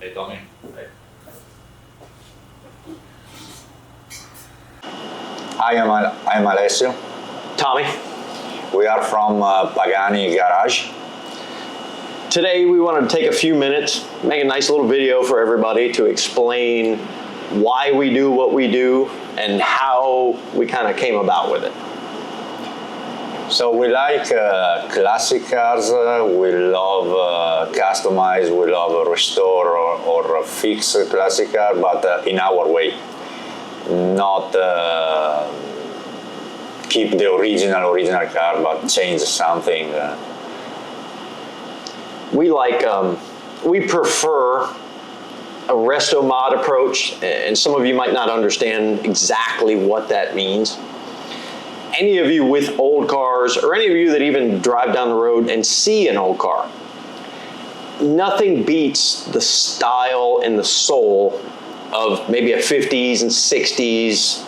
Hey, Tommy. Hey. I'm Alessio. Tommy. We are from Pagani Garage. Today we wanted to take a few minutes, make a nice little video for everybody to explain why we do what we do and how we kind of came about with it. So we like classic cars, we love customize, we love restore or fix a classic car, but in our way. Not keep the original car, but change something. We prefer a resto mod approach, and some of you might not understand exactly what that means. Any of you with old cars, or any of you that even drive down the road and see an old car, nothing beats the style and the soul of maybe a 50s and 60s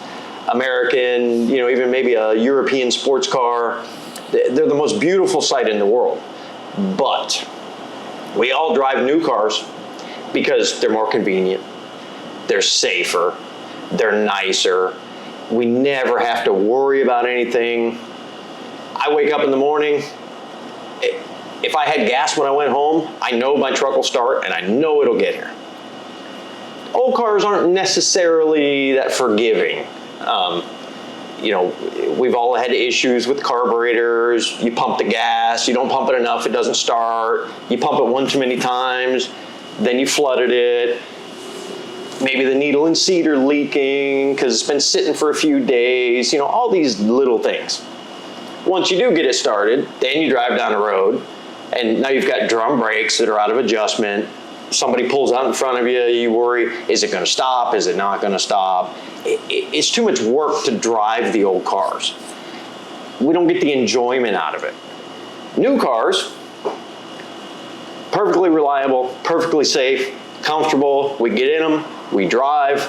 American, even maybe a European sports car. They're the most beautiful sight in the world. But we all drive new cars because they're more convenient, they're safer, they're nicer. We never have to worry about anything. I wake up in the morning, if I had gas when I went home, I know my truck will start and I know it'll get here. Old cars aren't necessarily that forgiving. We've all had issues with carburetors. You pump the gas, you don't pump it enough, it doesn't start. You pump it one too many times, then you flooded it. Maybe the needle and seat are leaking because it's been sitting for a few days. All these little things. Once you do get it started, then you drive down the road, and now you've got drum brakes that are out of adjustment. Somebody pulls out in front of you, you worry, is it going to stop? Is it not going to stop? It's too much work to drive the old cars. We don't get the enjoyment out of it. New cars, perfectly reliable, perfectly safe, comfortable. We get in them, we drive.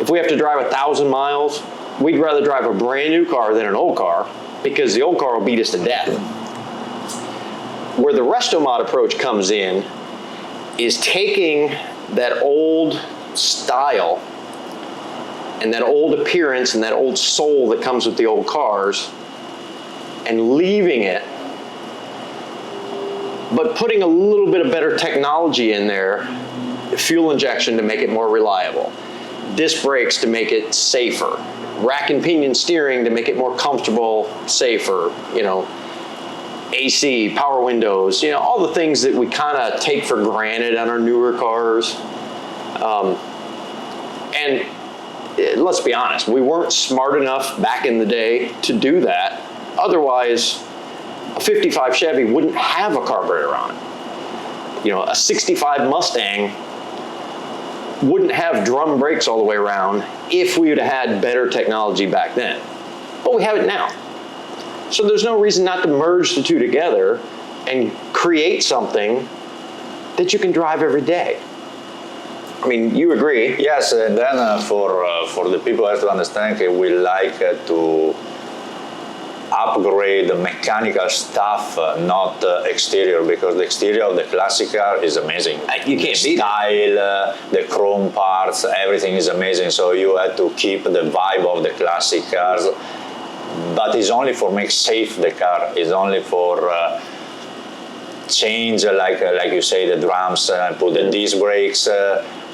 If we have to drive 1,000 miles, we'd rather drive a brand new car than an old car because the old car will beat us to death. Where the resto mod approach comes in is taking that old style and that old appearance and that old soul that comes with the old cars and leaving it, but putting a little bit of better technology in there, fuel injection to make it more reliable, disc brakes to make it safer, rack and pinion steering to make it more comfortable, safer, AC, power windows, all the things that we kind of take for granted on our newer cars. And let's be honest, we weren't smart enough back in the day to do that. Otherwise, a 55 Chevy wouldn't have a carburetor on it. A 65 Mustang wouldn't have drum brakes all the way around if we would have had better technology back then. But we have it now. So there's no reason not to merge the two together and create something that you can drive every day. I mean, you agree? Yes, and then for the people have to understand, we like to upgrade the mechanical stuff, not exterior, because the exterior of the classic car is amazing. You can't beat style, the chrome parts, everything is amazing. So you have to keep the vibe of the classic cars. But it's only for make safe the car. It's only for change, like you say, the drums, put the disc brakes,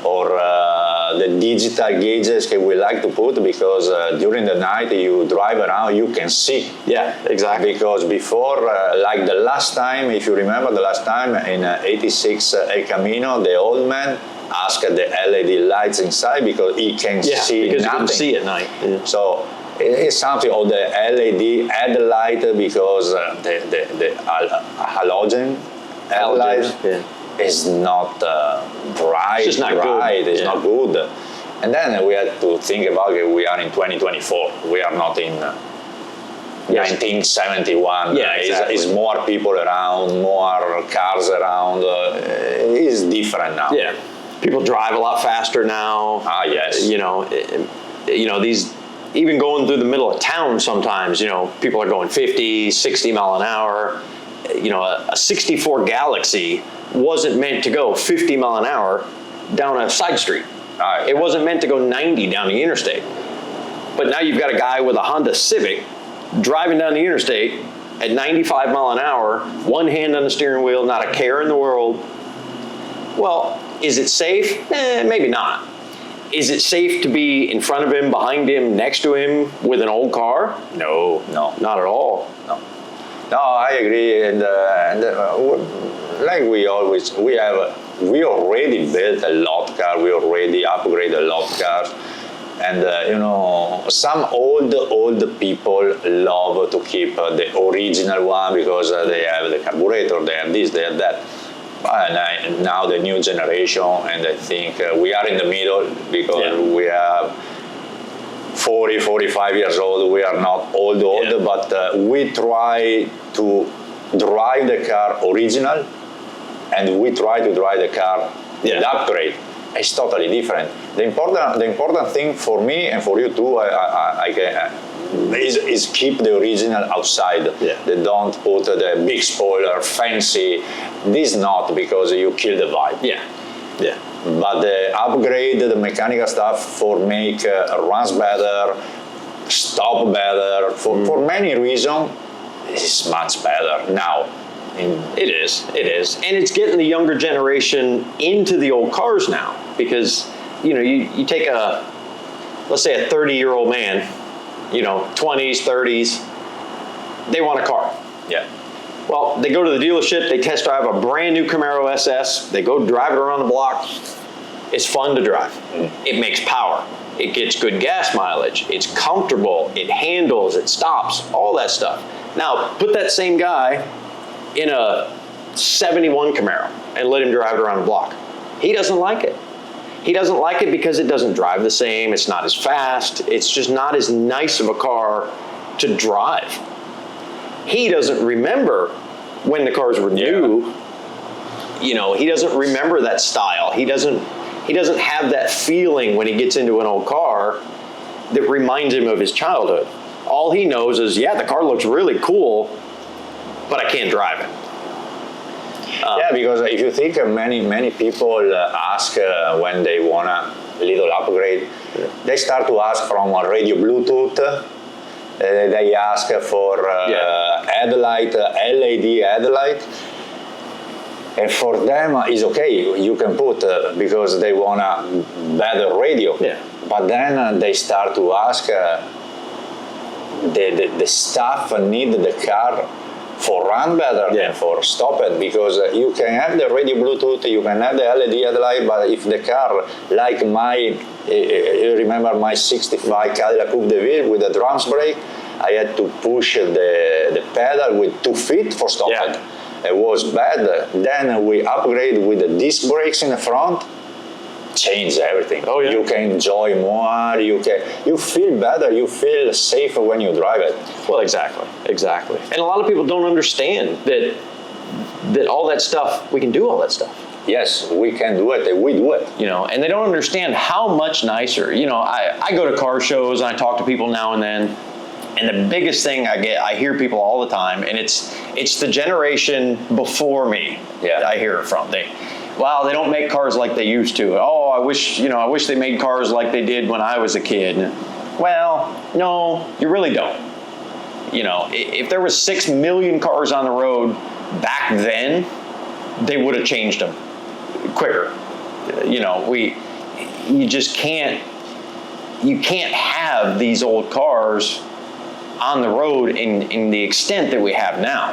or the digital gauges that we like to put, because during the night you drive around, you can see. Yeah, exactly. Because before, like the last time, if you remember the last time in 86 El Camino, the old man asked the LED lights inside because he can see because nothing. You can see at night. Yeah. So it's something, or the LED headlight, because the halogen headlight is not bright. It's just not bright. good. It's not good. And then we had to think about it. We are in 2024. We are not in 1971. Yeah, exactly. It's more people around, more cars around. It's different now. Yeah, people drive a lot faster now. Ah, yes. These, even going through the middle of town sometimes, people are going 50, 60 mile an hour. A 64 Galaxy wasn't meant to go 50 mile an hour. down a side street. Right. It wasn't meant to go 90 down the interstate. But now you've got a guy with a Honda Civic driving down the interstate at 95 mile an hour, one hand on the steering wheel, not a care in the world. Well, is it safe? Maybe not. Is it safe to be in front of him, behind him, next to him with an old car? No, not at all. No, I agree, and like we already built a lot car, we already upgrade a lot cars, and some old people love to keep the original one because they have the carburetor, they have this, they have that. And now the new generation, and I think we are in the middle because we are 40, 45 years old. We are not old, but we try to drive the car original, and we try to drive the car with upgrade. It's totally different. The important thing for me and for you too, is keep the original outside. They don't put the big spoiler, fancy. This not because you kill the vibe. But the upgrade, the mechanical stuff for make runs better, stop better, for many reasons, it's much better now. It is, and it's getting the younger generation into the old cars now because you take let's say a 30-year-old man, 20s, 30s, they want a car. Well, they go to the dealership, they test drive a brand new Camaro SS, they go drive it around the block. It's fun to drive. It makes power. It gets good gas mileage. It's comfortable. It handles. It stops. All that stuff. Now, put that same guy in a 71 Camaro and let him drive it around the block. He doesn't like it. He doesn't like it because it doesn't drive the same. It's not as fast. It's just not as nice of a car to drive. He doesn't remember when the cars were new. He doesn't remember that style. He doesn't have that feeling when he gets into an old car that reminds him of his childhood. All he knows is, the car looks really cool, but I can't drive it. Because if you think many people ask when they want a little upgrade, they start to ask from radio Bluetooth. They ask for headlight, LED headlight. And for them, it's okay, you can put, because they want a better radio. But then they start to ask, the staff need the car for run better than for stop it, because you can have the radio Bluetooth, you can have the LED headlight, but if the car, like you remember my 65 Cadillac Coupe de Ville with the drums brake, I had to push the pedal with 2 feet for stop it. It was bad. Then we upgrade with the disc brakes in the front. Change everything. You can enjoy more. You feel better. You feel safer when you drive it. Well, exactly. And a lot of people don't understand that all that stuff, we can do all that stuff. Yes, we can do it. We do it. And they don't understand how much nicer. I go to car shows and I talk to people now and then. And the biggest thing I hear people all the time, and it's the generation before me. I hear it from. They don't make cars like they used to. I wish they made cars like they did when I was a kid. Well, no, you really don't. If there was 6 million cars on the road back then, they would have changed them quicker. You just can't have these old cars on the road in the extent that we have now.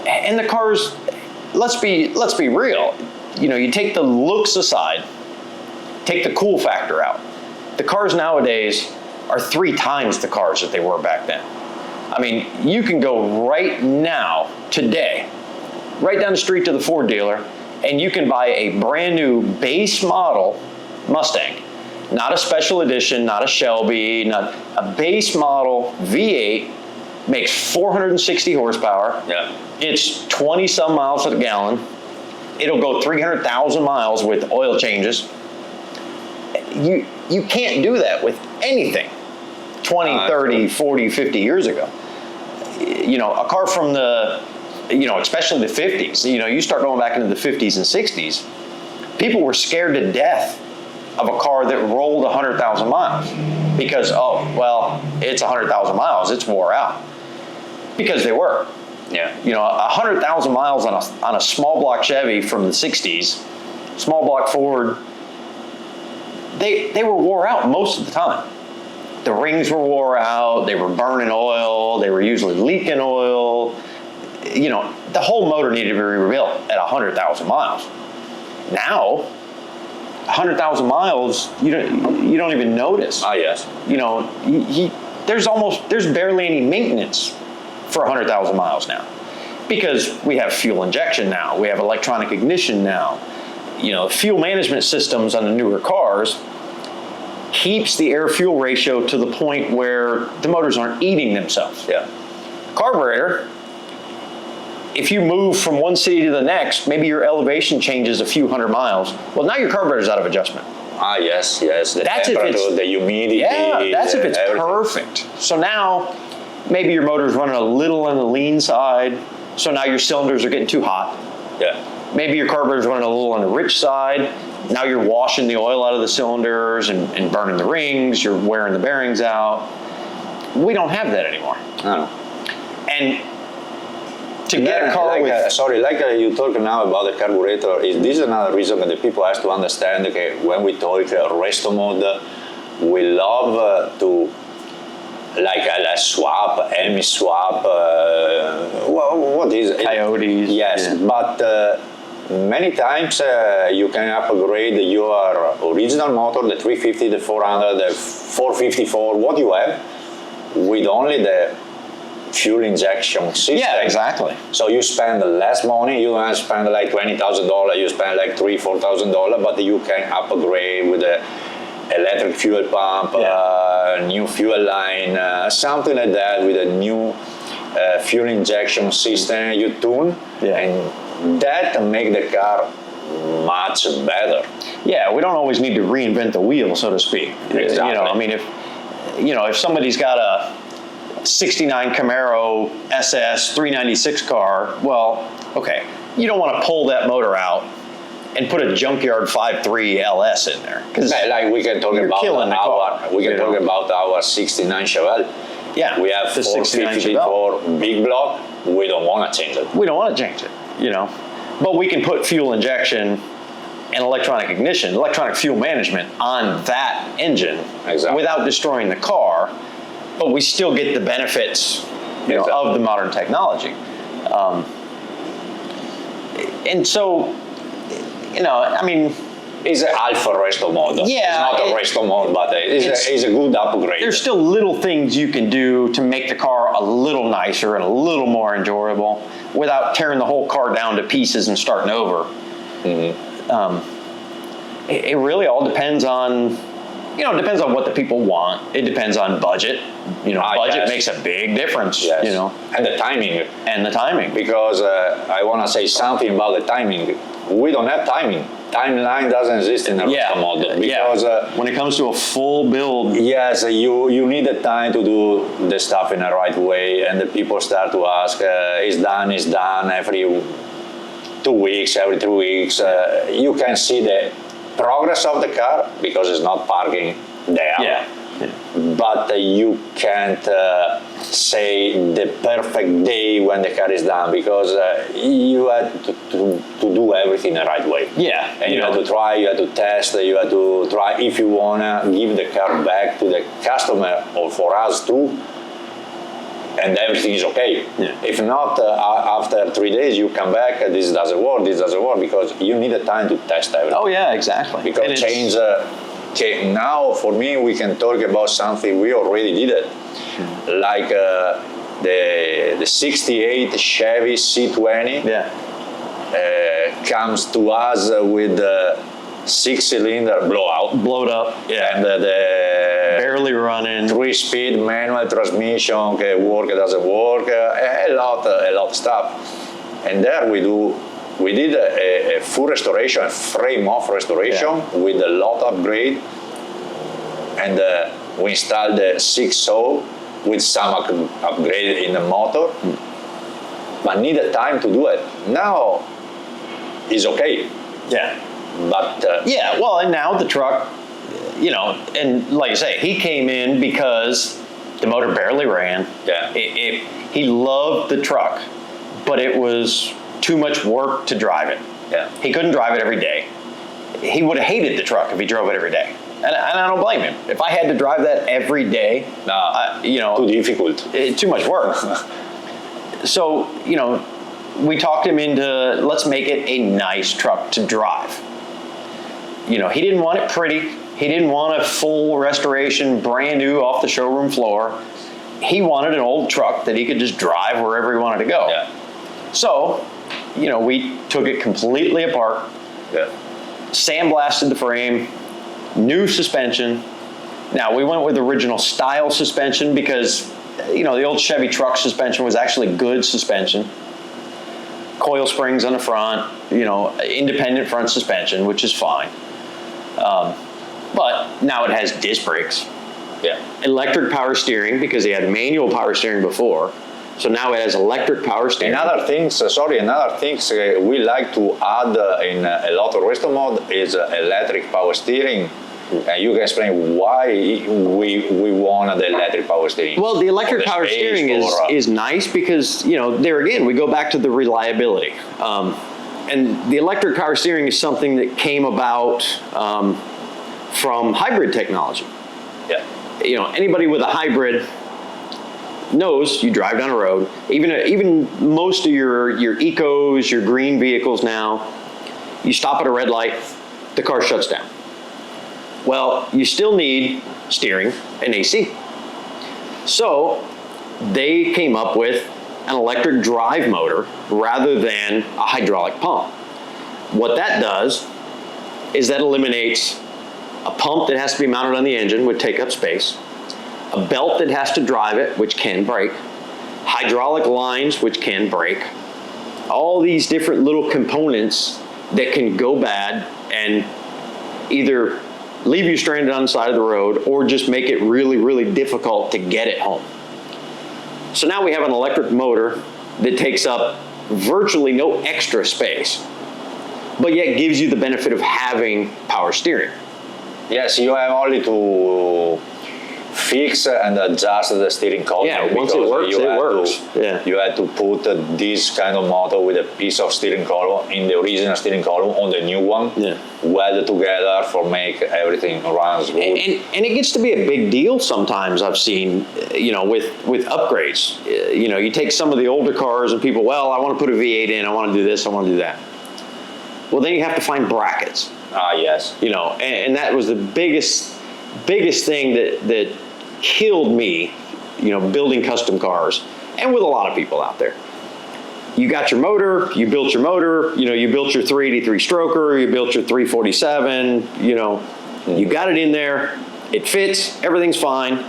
And the cars, let's be real. You take the looks aside, take the cool factor out. The cars nowadays are 3 times the cars that they were back then. I mean, you can go right now, today, right down the street to the Ford dealer, and you can buy a brand new base model Mustang. Not a special edition, not a Shelby, not a base model V8, makes 460 horsepower. It's 20 some miles to the gallon. It'll go 300,000 miles with oil changes. You can't do that with anything 20, 30, 40, 50 years ago. A car from the, especially the 50s, you start going back into the 50s and 60s, people were scared to death of a car that rolled 100,000 miles because, oh, well, it's 100,000 miles, it's wore out. Because they were. Yeah. 100,000 miles on a small block Chevy from the 60s, small block Ford, they were wore out most of the time. The rings were wore out, they were burning oil, they were usually leaking oil. The whole motor needed to be rebuilt at 100,000 miles. Now, 100,000 miles, you don't even notice. Ah, yes. There's barely any maintenance for 100,000 miles now, because we have fuel injection now, we have electronic ignition now. Fuel management systems on the newer cars keeps the air-fuel ratio to the point where the motors aren't eating themselves. Yeah. Carburetor, if you move from one city to the next, maybe your elevation changes a few hundred miles. Well, now your carburetor's out of adjustment. Ah, yes. The That's if temperature, it's, the humidity. yeah, that's if it's everything. perfect. So now, maybe your motor's running a little on the lean side, so now your cylinders are getting too hot. Yeah. Maybe your carburetor's running a little on the rich side. Now you're washing the oil out of the cylinders and burning the rings, you're wearing the bearings out. We don't have that anymore. No. And to get a car you talk now about the carburetor, this is another reason that the people have to understand, okay, when we talk resto mode, we love to a swap, EMI swap, what is it? Coyotes. Yes, yeah. But many times you can upgrade your original motor, the 350, the 400, the 454, what you have, with only the fuel injection system. Yeah, exactly. So you spend less money, you don't spend like $20,000, you spend like $3,000, $4,000, but you can upgrade with the electric fuel pump, new fuel line, something like that, with a new fuel injection system you tune, and that make the car much better. Yeah, we don't always need to reinvent the wheel, so to speak. Exactly. If somebody's got a 69 Camaro SS 396 car, well, okay, you don't want to pull that motor out and put a junkyard 5.3 LS in there. Like we can talk about our 69 Chevelle. Yeah, we have the 454 big block. We don't want to change it. We don't want to change it, But we can put fuel injection and electronic ignition, electronic fuel management on that engine without destroying the car, but we still get the benefits of the modern technology. And so, it's an alpha resto mode. Yeah, it's not a resto mode, but it's a good upgrade. There's still little things you can do to make the car a little nicer and a little more enjoyable without tearing the whole car down to pieces and starting over. Mm-hmm. It really all depends on, depends on what the people want. It depends on budget. Budget makes a big difference. Yes. And the timing. Because I want to say something about the timing. We don't have timing. Timeline doesn't exist in a resto model. Because when it comes to a full build. Yes, you need the time to do the stuff in the right way, and the people start to ask, it's done every 2 weeks, every 3 weeks. You can see the progress of the car because it's not parking there. Yeah. But you can't say the perfect day when the car is done, because you have to do everything the right way. Yeah. And you have to try, you have to test, you have to try. If you want to give the car back to the customer, or for us too, and everything is okay. Yeah. If not, after 3 days you come back, this doesn't work, because you need a time to test everything. Oh yeah, exactly. Because change. Okay, now for me we can talk about something we already did it, like the '68 Chevy C20. Yeah. Comes to us with a 6-cylinder blowed up. Yeah. And the barely running 3-speed manual transmission. Okay, doesn't work. A lot of stuff. And there we did a full restoration, a frame-off restoration with a lot of upgrade, and we installed the 6.0 with some upgrade in the motor, but needed time to do it. Now it's okay. Yeah. But Yeah, well, and now the truck, and like I say, he came in because the motor barely ran. Yeah. He loved the truck, but it was too much work to drive it. Yeah. He couldn't drive it every day. He would have hated the truck if he drove it every day. And I don't blame him. If I had to drive that every day, too difficult. Too much work. So, we talked him into, let's make it a nice truck to drive. He didn't want it pretty. He didn't want a full restoration, brand new off the showroom floor. He wanted an old truck that he could just drive wherever he wanted to go. Yeah. So, we took it completely apart, Yeah. sandblasted the frame, new suspension. Now, we went with original style suspension because, the old Chevy Truck suspension was actually good suspension. Coil springs on the front, independent front suspension, which is fine. But now it has disc brakes. Yeah. Electric power steering because he had manual power steering before. So now it has electric power steering. Another thing we like to add in a lot of resto mod is electric power steering. You can explain why we want the electric power steering. Well, the electric power steering is nice because, there again, we go back to the reliability. And the electric power steering is something that came about from hybrid technology. Yeah. Anybody with a hybrid knows you drive down a road, even most of your ecos, your green vehicles now, you stop at a red light, the car shuts down. Well, you still need steering and AC. So they came up with an electric drive motor rather than a hydraulic pump. What that does is that eliminates a pump that has to be mounted on the engine, would take up space, a belt that has to drive it, which can break, hydraulic lines, which can break, all these different little components that can go bad and either leave you stranded on the side of the road or just make it really, really difficult to get it home. So now we have an electric motor that takes up virtually no extra space, but yet gives you the benefit of having power steering. Yes, you have only to fix and adjust the steering column. Yeah, once it works, it works. You had to put this kind of motor with a piece of steering column in the original steering column on the new one, weld together for make everything run smooth. And it gets to be a big deal sometimes, I've seen, with upgrades. You take some of the older cars and people, well, I want to put a V8 in, I want to do this, I want to do that. Well, then you have to find brackets. Yes. And that was the biggest thing that killed me, building custom cars, and with a lot of people out there. You got your motor, you built your motor, you built your 383 stroker, you built your 347, you got it in there, it fits, everything's fine.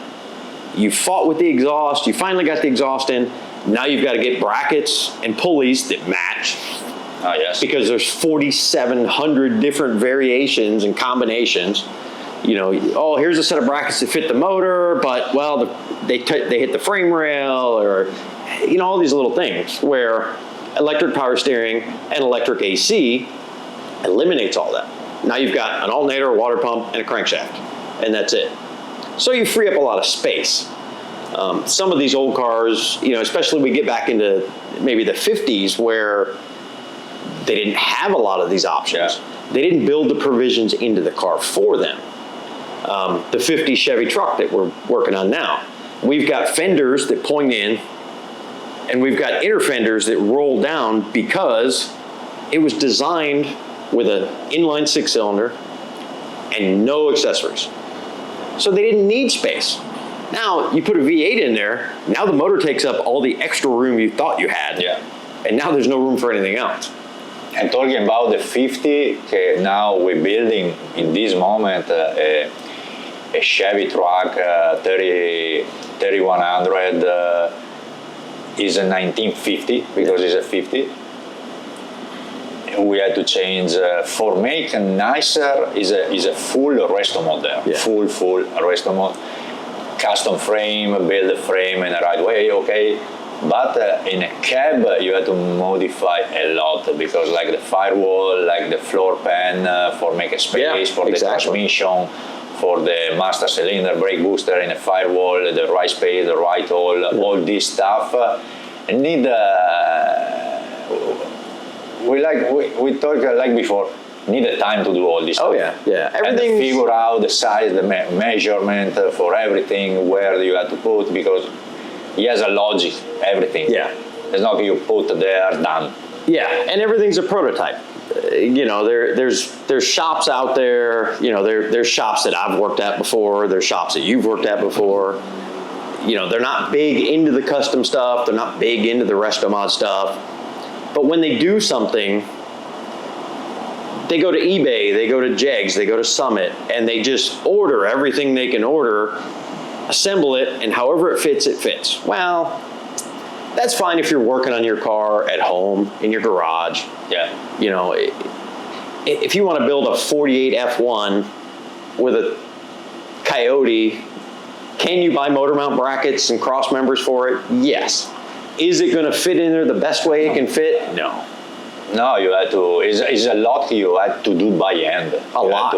You fought with the exhaust, you finally got the exhaust in, now you've got to get brackets and pulleys that match. Yes. Because there's 4,700 different variations and combinations. Here's a set of brackets that fit the motor, but they hit the frame rail, or all these little things where electric power steering and electric AC eliminates all that. Now you've got an alternator, a water pump, and a crankshaft, and that's it. So you free up a lot of space. Some of these old cars, especially we get back into maybe the 50s where they didn't have a lot of these options. Yeah. They didn't build the provisions into the car for them. The 50 Chevy Truck that we're working on now, we've got fenders that point in, and we've got inner fenders that roll down because it was designed with an inline 6-cylinder and no accessories. So they didn't need space. Now you put a V8 in there, now the motor takes up all the extra room you thought you had, and now there's no room for anything else. And talking about the 50, now we're building in this moment a Chevy Truck 3100 is a 1950 because it's a 50. We had to change for make nicer is a full resto mod there, full resto mod, custom frame, build the frame in the right way. Okay, But in a cab, you have to modify a lot because, like the firewall, like the floor pan for make a space for the transmission, for the master cylinder, brake booster in a firewall, the right space, the right hole, all this stuff need. We talked like before. Need a time to do all this stuff. Oh yeah. Everything. And figure out the size, the measurement for everything, where you have to put, because he has a logic, everything. Yeah. It's not you put there, done. Yeah, and everything's a prototype. There's shops out there. There's shops that I've worked at before. There's shops that you've worked at before. They're not big into the custom stuff. They're not big into the Restomod stuff. But when they do something, they go to eBay, they go to Jegs, they go to Summit, and they just order everything they can order, assemble it, and however it fits, it fits. Well, that's fine if you're working on your car at home, in your garage. Yeah. If you want to build a 48 F1 with a Coyote, can you buy motor mount brackets and cross members for it? Yes. Is it going to fit in there the best way it can fit? No. No, you had to. It's a lot you had to do by hand. A lot.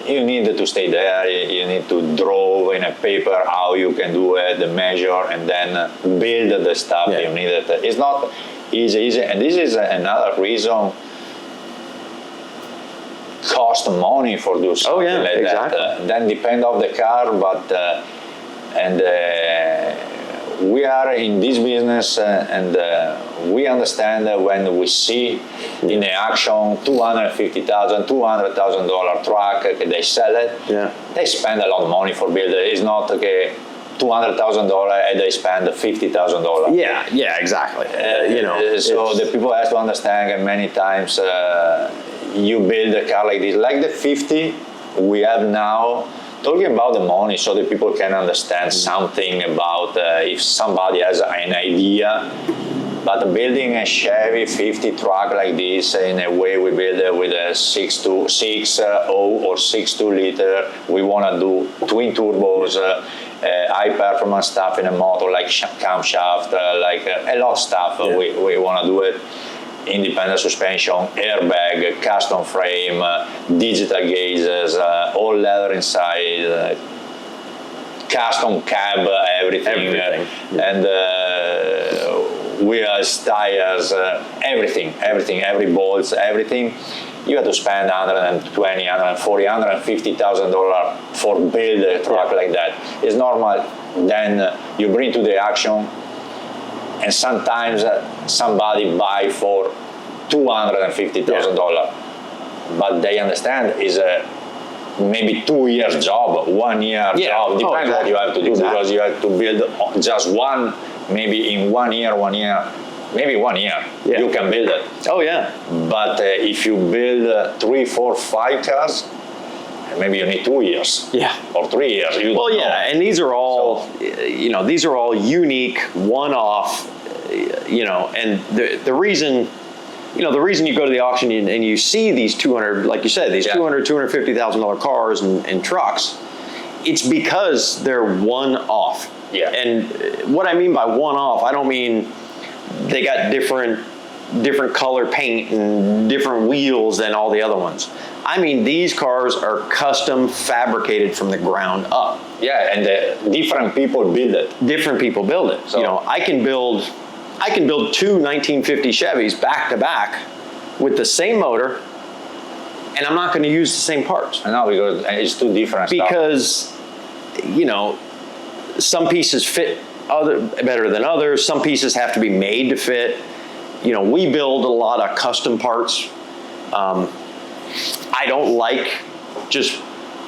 You need to stay there. You need to draw in a paper how you can do it, the measure, and then build the stuff you needed. It's not easy, and this is another reason. Cost money for do something like that. Then depend on the car, but we are in this business and we understand that when we see in the action $250,000, $200,000 truck, they sell it, they spend a lot of money for building it. It's not okay, $200,000 and they spend $50,000. Yeah, exactly. So the people have to understand, and many times you build a car like this, like the 50 we have now. Talking about the money so that people can understand something about if somebody has an idea. But building a Chevy 50 truck like this in a way we build it with a 6.0 or 6.2 liter. We want to do twin turbos, high performance stuff in a motor like camshaft, like a lot of stuff. We want to do it. Independent suspension, airbag, custom frame, digital gauges, all leather inside, custom cab, everything. And wheels, tires, everything, every bolts, everything. You have to spend $120,000, $140,000, $150,000 for build a truck like that. It's normal. Then you bring to the action. And sometimes somebody buy for $250,000, but they understand is a maybe 2 years job, 1 year job. Depends what you have to do because you have to build just one. Maybe in 1 year, maybe 1 year you can build it. Oh yeah. But if you build 3, 4, 5 cars. Maybe you need 2 years, or 3 years. And these are all, these are all unique, one-off, and the reason, the reason you go to the auction and you see these 200, like you said, these $250,000 cars and trucks, it's because they're one-off. Yeah. And what I mean by one-off, I don't mean they got different color paint and different wheels than all the other ones. I mean, these cars are custom fabricated from the ground up. Yeah, and different people build it. Different people build it. So, I can build 2 1950 Chevys back to back with the same motor, and I'm not going to use the same parts. I know, because it's too different. Because, some pieces fit better than others. Some pieces have to be made to fit. We build a lot of custom parts. I don't like just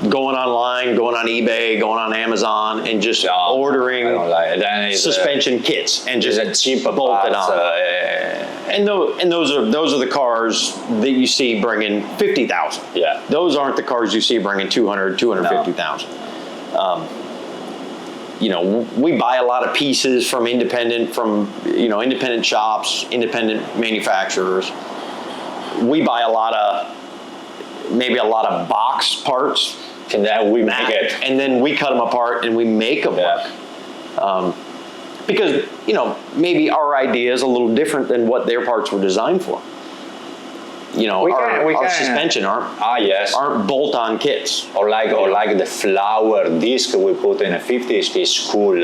going online, going on eBay, going on Amazon, and just ordering suspension kits and just cheap bolt it on. And those are the cars that you see bringing 50,000. Yeah. Those aren't the cars you see bringing 200, 250,000. We buy a lot of pieces from independent shops, independent manufacturers. We buy a lot of box parts. And then we make it. And then we cut them apart and we make them work. Because, maybe our idea is a little different than what their parts were designed for. Our suspension aren't bolt-on kits. Or like the flower disc we put in a 50s is cool.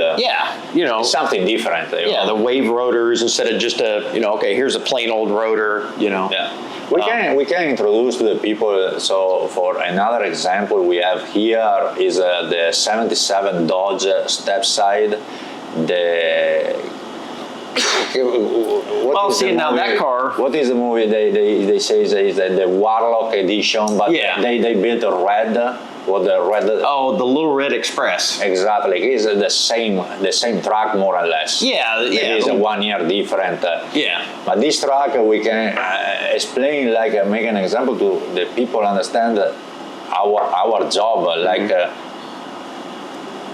Something different. The wave rotors instead of just here's a plain old rotor. Yeah. We can introduce to the people. So for another example, we have here is the '77 Dodge step side. That car. What is the movie? They say is the Warlock edition, but they built a red. The red? Oh, the Little Red Express. Exactly, it's the same truck more or less. It is a 1 year different. But this truck we can explain, make an example to the people understand our job,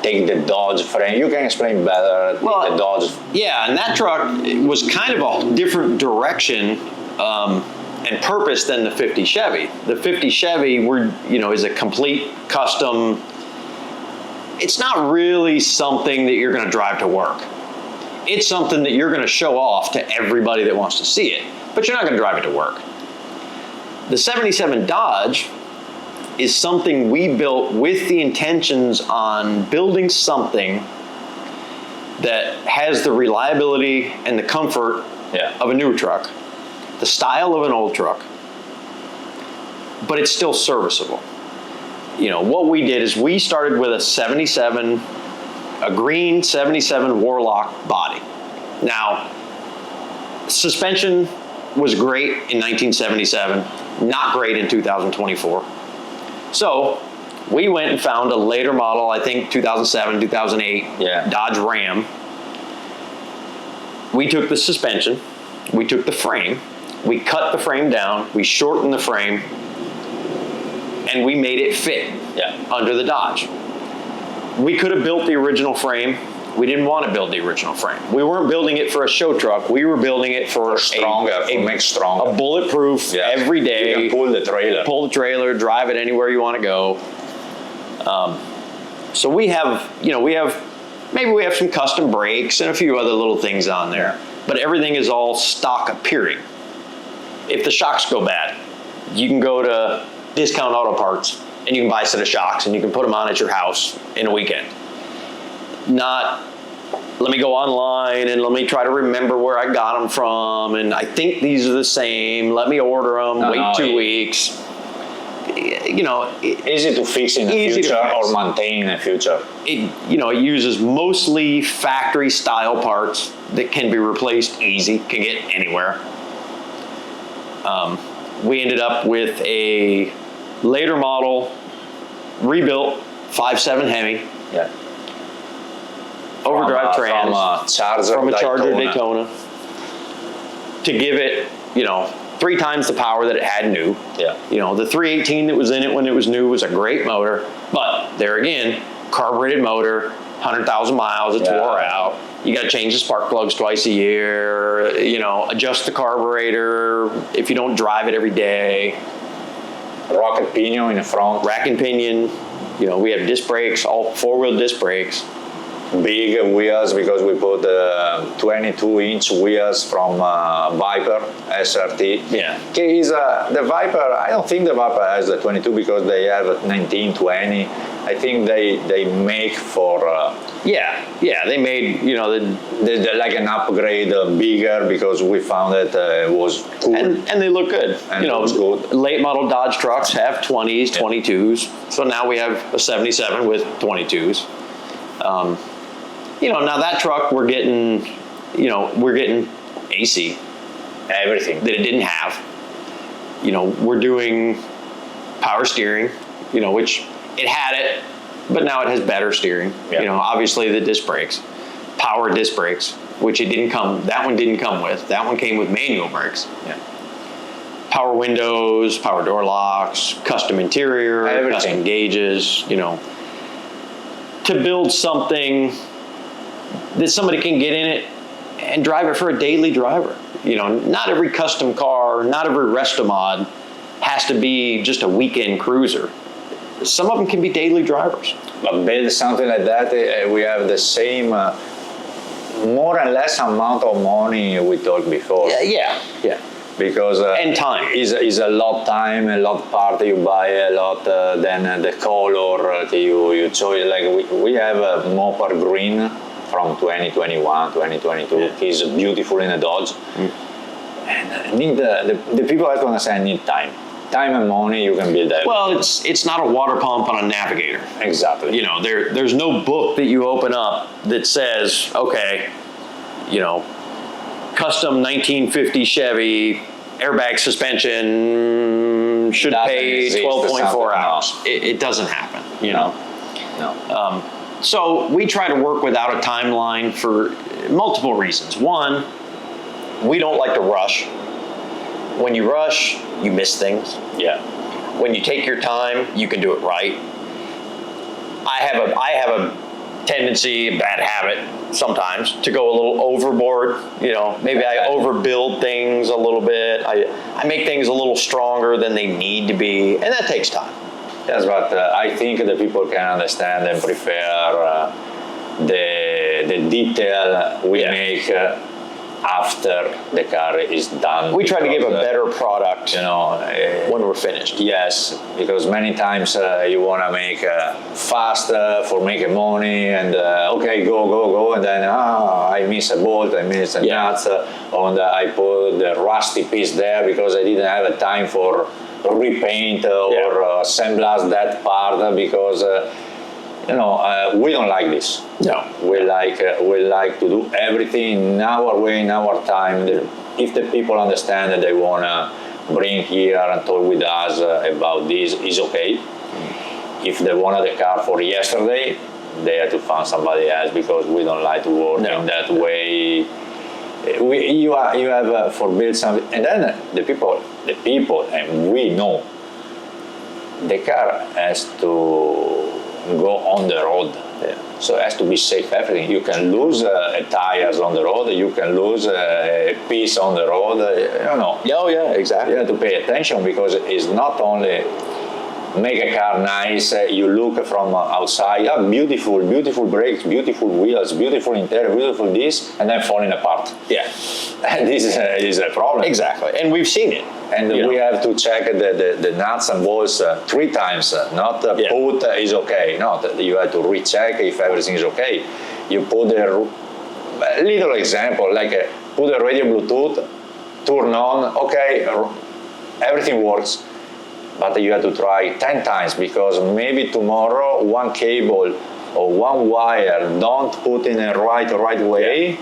take the Dodge frame. You can explain better the Dodge. Yeah, and that truck was kind of a different direction and purpose than the 50 Chevy. The 50 Chevy is a complete custom. It's not really something that you're going to drive to work. It's something that you're going to show off to everybody that wants to see it, but you're not going to drive it to work. The 77 Dodge is something we built with the intentions on building something that has the reliability and the comfort of a newer truck, the style of an old truck, but it's still serviceable. What we did is we started with a green 77 Warlock body. Now, suspension was great in 1977, not great in 2024. So we went and found a later model, I think 2007, 2008 Dodge Ram. We took the suspension, we took the frame, we cut the frame down, we shortened the frame, and we made it fit under the Dodge. We could have built the original frame. We didn't want to build the original frame. We weren't building it for a show truck. We were building it for a bulletproof every day. You can pull the trailer. Drive it anywhere you want to go. So we have some custom brakes and a few other little things on there, but everything is all stock appearing. If the shocks go bad, you can go to Discount Auto Parts and you can buy a set of shocks and you can put them on at your house in a weekend. Not, let me go online and let me try to remember where I got them from, and I think these are the same. Let me order them. Wait 2 weeks. Easy to fix in the future or maintain in the future. It uses mostly factory style parts that can be replaced easy, can get anywhere. We ended up with a later model, rebuilt 5.7 Hemi. Overdrive trans from a Charger Daytona to give it, 3 times the power that it had new. The 318 that was in it when it was new was a great motor, but there again, carbureted motor, 100,000 miles, it's wore out. You got to change the spark plugs twice a year, adjust the carburetor if you don't drive it every day. Rocket pinion in the front. Rack and pinion. We have disc brakes, all 4-wheel disc brakes. Big wheels because we put 22-inch wheels from Viper SRT. The Viper, I don't think the Viper has the 22 because they have 19, 20. I think they make for... they made, the like an upgrade bigger because we found it was cool. And they look good. And it was good. Late model Dodge trucks have 20s, 22s. So now we have a 77 with 22s. Now that truck we're getting AC, everything that it didn't have. We're doing power steering, which it had it, but now it has better steering. Obviously the disc brakes, power disc brakes, which that one didn't come with. That one came with manual brakes. Power windows, power door locks, custom interior, custom gauges, to build something that somebody can get in it and drive it for a daily driver. Not every custom car, not every resto mod has to be just a weekend cruiser. Some of them can be daily drivers. But build something like that, we have the same more and less amount of money we talked before. Yeah. Because And time is a lot time, a lot part you buy, a lot then the color you choose. Like we have a Mopar Green from 2021, 2022. It's beautiful in a Dodge. And need the people have to understand need time. Time and money you can build that. Well, it's not a water pump on a Navigator. Exactly. You know, there's no book that you open up that says, okay, you know, custom 1950 Chevy airbag suspension should pay 12.4 hours. It doesn't happen, you know. No. So we try to work without a timeline for multiple reasons. One, we don't like to rush. When you rush, you miss things. Yeah. When you take your time, you can do it right. I have a tendency, a bad habit sometimes, to go a little overboard. You know, maybe I overbuild things a little bit. I make things a little stronger than they need to be, and that takes time. Yes, but I think the people can understand and prefer the detail we make after the car is done. We try to give a better product, you know, when we're finished. Yes, because many times you want to make fast for making money and okay, go, and then I miss a bolt, I miss a nut, and I put the rusty piece there because I didn't have a time for repaint or assemblage that part because you know we don't like this. No, we like to do everything in our way, in our time. If the people understand that they wanna bring here and talk with us about this, is okay. If they wanted the car for yesterday, they have to find somebody else because we don't like to work in that way. You have forbid something, and then the people, and we know the car has to go on the road. So it has to be safe, everything. You can lose tires on the road, you can lose a piece on the road, you know. Oh yeah, exactly. You have to pay attention because it's not only make a car nice, you look from outside, beautiful brakes, beautiful wheels, beautiful interior, beautiful this, and then falling apart. Yeah. And this is a problem. Exactly, and we've seen it. And we have to check the nuts and bolts 3 times, not put is okay. No, you have to recheck if everything is okay. You put a little example, like put a radio Bluetooth, turn on, okay, everything works. But you have to try 10 times because maybe tomorrow one cable or one wire don't put in the right way,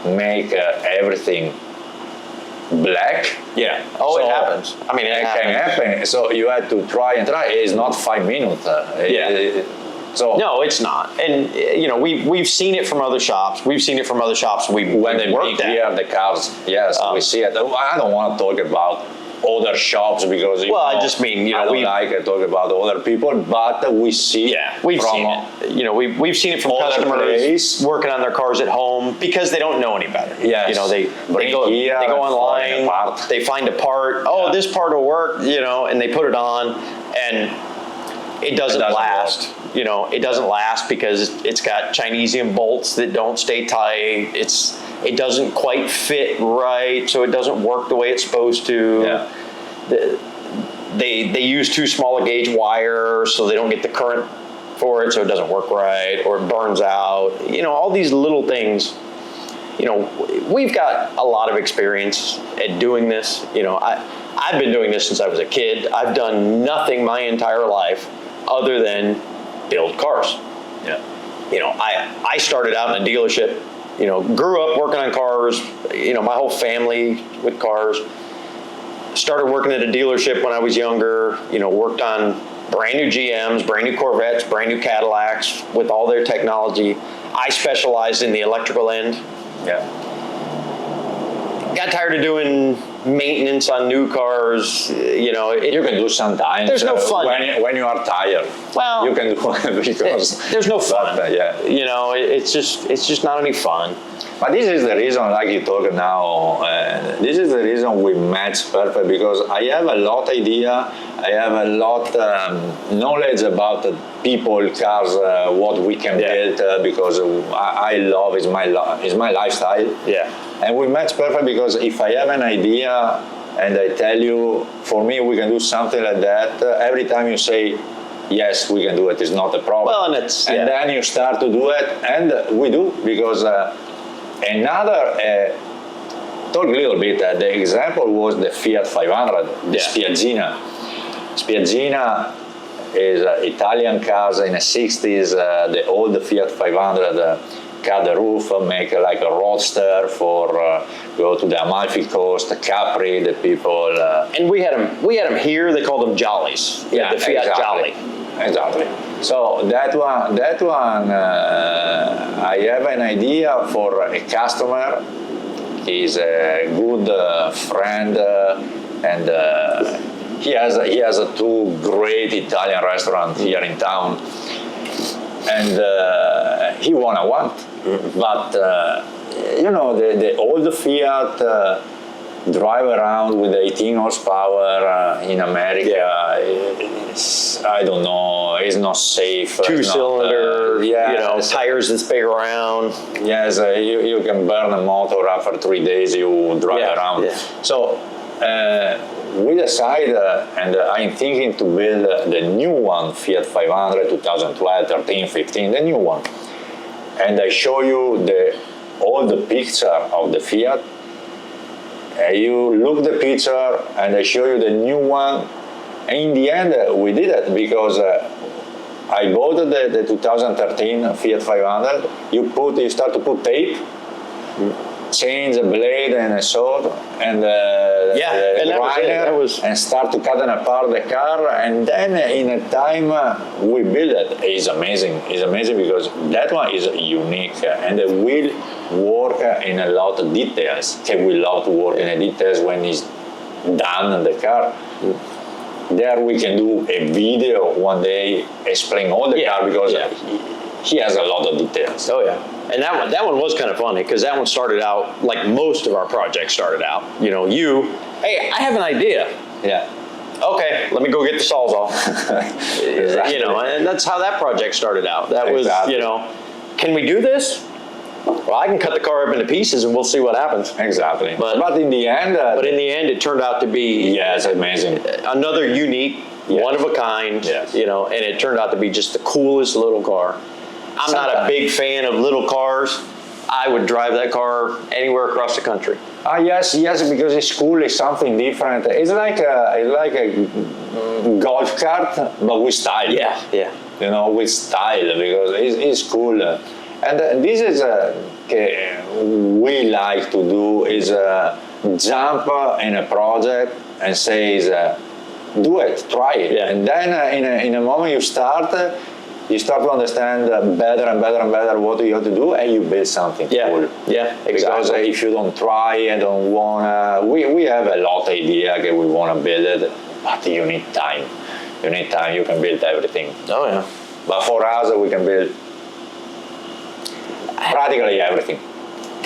make everything black. Yeah. Oh, so it happens. I mean, it can happen. So you have to try and try. It's not 5 minutes. So no, it's not. And you know, we've seen it from other shops. We've seen it from other shops. When they bring here the cars, yes, we see it. I don't want to talk about other shops because I just mean, you know, we like to talk about other people, but we see we've seen it. You know, we've seen it from customers working on their cars at home because they don't know any better. Yes. You know, they go online, they find a part. Oh, this part will work. You know, and they put it on, and it doesn't last. Work. You know, it doesn't last because it's got Chinesium bolts that don't stay tight. It doesn't quite fit right, so it doesn't work the way it's supposed to. Yeah. They use too small a gauge wire, so they don't get the current for it, so it doesn't work right, or it burns out. You know, all these little things. You know, we've got a lot of experience at doing this. You know, I've been doing this since I was a kid. I've done nothing my entire life other than build cars. Yeah. You know, I started out in a dealership. You know, grew up working on cars, you know, my whole family with cars. Started working at a dealership when I was younger, you know, worked on brand new GMs, brand new Corvettes, brand new Cadillacs with all their technology. I specialized in the electrical end. Yeah. Got tired of doing maintenance on new cars, you know. You can do sometimes. There's no fun. When you are tired. Well, you can do it because there's no fun. Yeah. You know, it's just not any fun. But this is the reason, like you talk now, this is the reason we match perfect because I have a lot idea I have a lot knowledge about people, cars, what we can build because I love is my lifestyle. Yeah. And we match perfect because if I have an idea and I tell you, for me, we can do something like that. Every time you say, yes, we can do it, it's not a problem. Well, and then you start to do it, and we do because another. Talk a little bit. The example was the Fiat 500, the Spiaggina. Spiaggina is Italian cars in the 60s. The old Fiat 500 cut the roof, make like a roadster for go to the Amalfi Coast, Capri. The people. And we had them here. They called them Jollies. Yeah, the Fiat exactly. Jolly. Exactly. So that one, I have an idea for a customer. He's a good friend, and he has two great Italian restaurants here in town, and he wanna want, but the old Fiat drive around with 18 horsepower in America. I don't know. It's not safe. Two-cylinder, tires that spin around. Yes, you can burn a motor after 3 days you drive around. Yeah. So we decided, and I'm thinking to build the new one, Fiat 500, 2012, 13, 15, the new one. And I show you all the picture of the Fiat. You look the picture, and I show you the new one. And in the end, we did it because I bought the 2013 Fiat 500. You start to put tape, change a blade and a saw, and the grinder, and start to cut apart the car. And then in a time we build it. It's amazing. It's amazing because that one is unique, and the wheel work in a lot of details. We love to work in the details when it's done in the car. There we can do a video one day explain all the car because he has a lot of details. Oh yeah, and that one was kind of funny because that one started out like most of our projects started out. Hey, I have an idea. Yeah. Okay, let me go get the saws off. Exactly. And that's how that project started out. That was, can we do this? Well, I can cut the car up into pieces and we'll see what happens. Exactly. But in the end... it turned out to be... Yes, amazing. Another unique, one of a kind, and it turned out to be just the coolest little car. I'm not a big fan of little cars. I would drive that car anywhere across the country. Yes, because it's cool, it's something different. It's like a golf cart, but with style. Yeah. With style, because it's cool. And this is we like to do is jump in a project and say do it, try it, and then in a moment you start to understand better and better and better what you have to do, and you build something cool. Yeah, exactly. Because if you don't try and don't wanna, we have a lot of idea that we wanna build it, but you need time. You need time. You can build everything. Oh yeah. But for us, we can build practically everything.